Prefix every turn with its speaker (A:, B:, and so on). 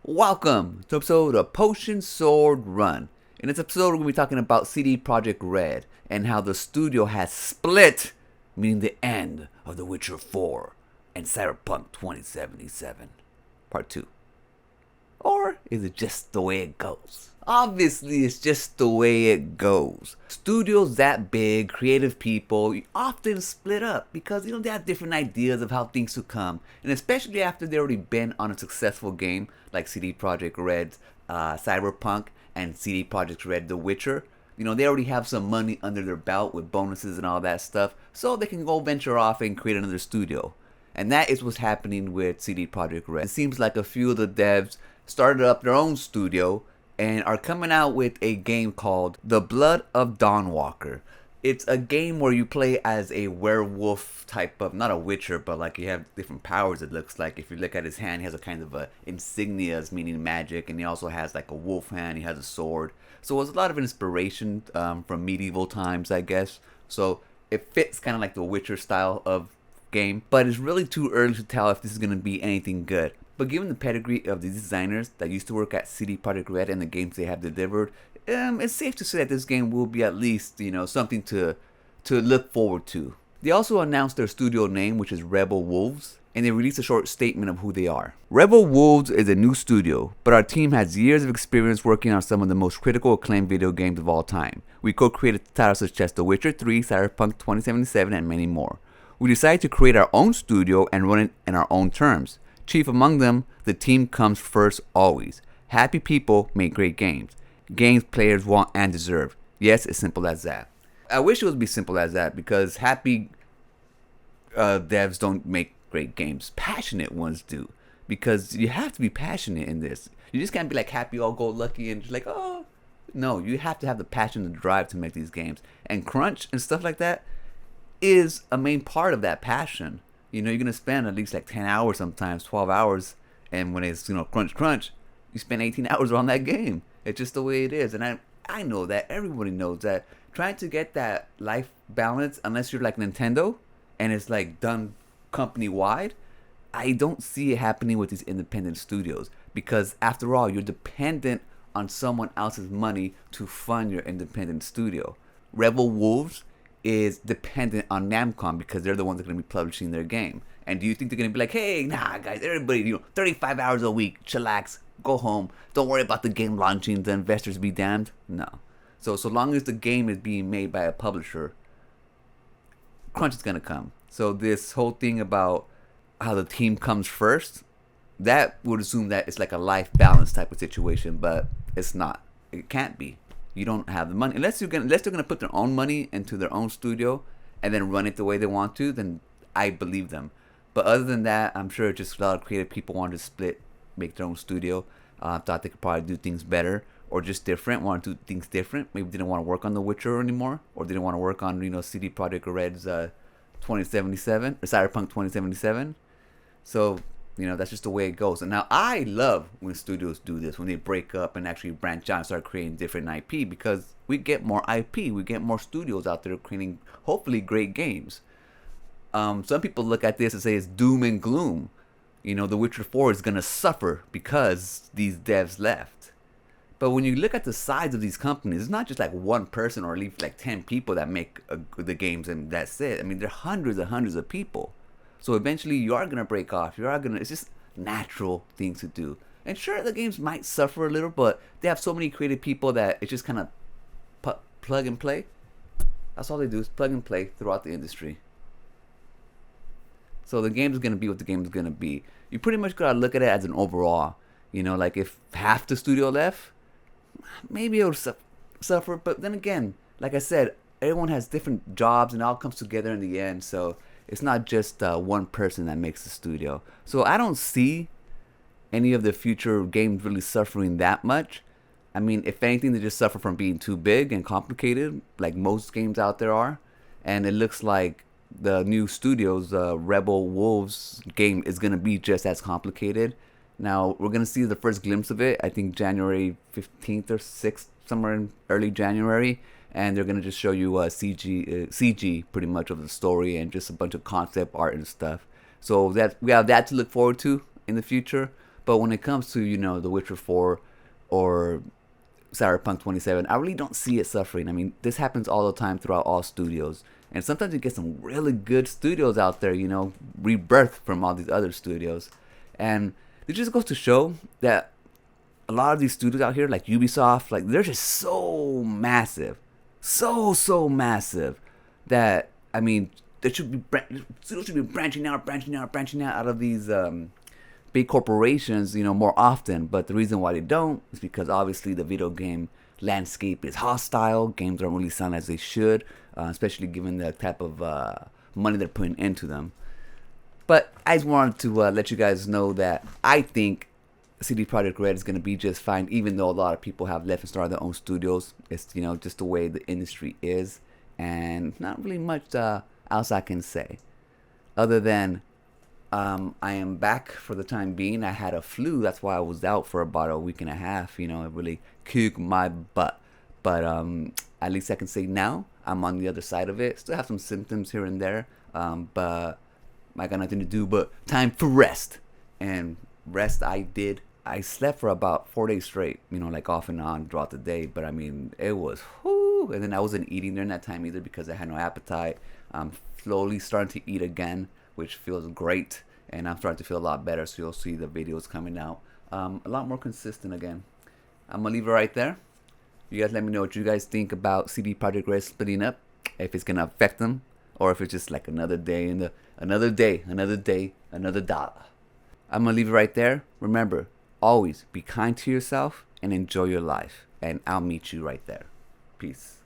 A: Welcome to episode of Potion Sword Run. In this episode, we're going to be talking about CD Projekt Red and how the studio has split, meaning the end of The Witcher 4 and Cyberpunk 2077 Part 2. Or is it just the way it goes? Obviously, it's just the way it goes. Studios that big, creative people, often split up because they have different ideas of how things should come, and especially after they've already been on a successful game like CD Projekt Red's Cyberpunk and CD Projekt Red The Witcher. They already have some money under their belt with bonuses and all that stuff, so they can go venture off and create another studio. And that is what's happening with CD Projekt Red. It seems like a few of the devs started up their own studio and are coming out with a game called The Blood of Dawnwalker. It's a game where you play as a werewolf type of, not a witcher, but like you have different powers, it looks like. If you look at his hand, he has a kind of a insignias, meaning magic, and he also has like a wolf hand, he has a sword. So it's a lot of inspiration from medieval times, I guess. So it fits kind of like the Witcher style of game, but it's really too early to tell if this is going to be anything good. But given the pedigree of the designers that used to work at CD Projekt Red and the games they have delivered, it's safe to say that this game will be at least, something to look forward to. They also announced their studio name, which is Rebel Wolves, and they released a short statement of who they are. Rebel Wolves is a new studio, but our team has years of experience working on some of the most critical acclaimed video games of all time. We co-created titles such as The Witcher 3, Cyberpunk 2077, and many more. We decided to create our own studio and run it in our own terms. Chief among them, the team comes first always. Happy people make great games. Games players want and deserve. Yes, it's simple as that. I wish it would be simple as that because happy devs don't make great games. Passionate ones do. Because you have to be passionate in this. You just can't be like happy, all go lucky and just like, oh. No, you have to have the passion and the drive to make these games. And crunch and stuff like that is a main part of that passion. You're going to spend at least like 10 hours sometimes, 12 hours. And when it's, crunch, you spend 18 hours on that game. It's just the way it is. And I know that. Everybody knows that. Trying to get that life balance, unless you're like Nintendo and it's like done company wide, I don't see it happening with these independent studios. Because after all, you're dependent on someone else's money to fund your independent studio. Rebel Wolves is dependent on Namcom because they're the ones that are going to be publishing their game. And do you think they're going to be like, hey, nah, guys, everybody, 35 hours a week, chillax, go home, don't worry about the game launching, the investors be damned? No. So long as the game is being made by a publisher, crunch is going to come. So this whole thing about how the team comes first, that would assume that it's like a life balance type of situation, but it's not. It can't be. You don't have the money unless they're gonna put their own money into their own studio and then run it the way they want to. Then I believe them. But other than that, I'm sure just a lot of creative people wanted to split, make their own studio. Thought they could probably do things better or just different. Want to do things different. Maybe didn't want to work on The Witcher anymore, or didn't want to work on CD Projekt Red's 2077 or Cyberpunk 2077. So that's just the way it goes. And now I love when studios do this, when they break up and actually branch out and start creating different IP, because we get more IP, we get more studios out there creating hopefully great games. Some people look at this and say it's doom and gloom. The Witcher 4 is going to suffer because these devs left. But when you look at the size of these companies, it's not just like one person or at least like 10 people that make the games and that's it. I mean, there are hundreds and hundreds of people. So eventually you are going to break off. It's just natural things to do. And sure, the games might suffer a little, but they have so many creative people that it's just kind of plug and play. That's all they do is plug and play throughout the industry. So the game is going to be what the game is going to be. You pretty much got to look at it as an overall. Like if half the studio left, maybe it'll suffer. But then again, like I said, everyone has different jobs and it all comes together in the end. So it's not just one person that makes the studio. So I don't see any of the future games really suffering that much. I mean, if anything, they just suffer from being too big and complicated, like most games out there are. And it looks like the new studio's Rebel Wolves game is going to be just as complicated. Now, we're going to see the first glimpse of it, I think January 15th or 6th, somewhere in early January. And they're going to just show you CG pretty much of the story and just a bunch of concept art and stuff. So that we have that to look forward to in the future. But when it comes to, The Witcher 4 or Cyberpunk 27, I really don't see it suffering. I mean, this happens all the time throughout all studios. And sometimes you get some really good studios out there, rebirth from all these other studios. And it just goes to show that a lot of these studios out here, like Ubisoft, like they're just so massive. So massive that, I mean, studios should be branching out of these big corporations, more often. But the reason why they don't is because obviously the video game landscape is hostile. Games don't really sound as they should, especially given the type of money they're putting into them. But I just wanted to let you guys know that I think CD Projekt Red is going to be just fine, even though a lot of people have left and started their own studios. It's, just the way the industry is, and not really much else I can say other than I am back for the time being. I had a flu, that's why I was out for about a week and a half. It really kicked my butt. But at least I can say now I'm on the other side of it. Still have some symptoms here and there, but I got nothing to do but time for rest. And rest I did. I slept for about 4 days straight, like off and on throughout the day. But I mean, it was whoo. And then I wasn't eating during that time either because I had no appetite. I'm slowly starting to eat again, which feels great. And I'm starting to feel a lot better. So you'll see the videos coming out a lot more consistent again. I'm going to leave it right there. You guys let me know what you guys think about CD Projekt Red splitting up. If it's going to affect them. Or if it's just like another day, another dollar. I'm going to leave it right there. Remember, always be kind to yourself and enjoy your life. And I'll meet you right there. Peace.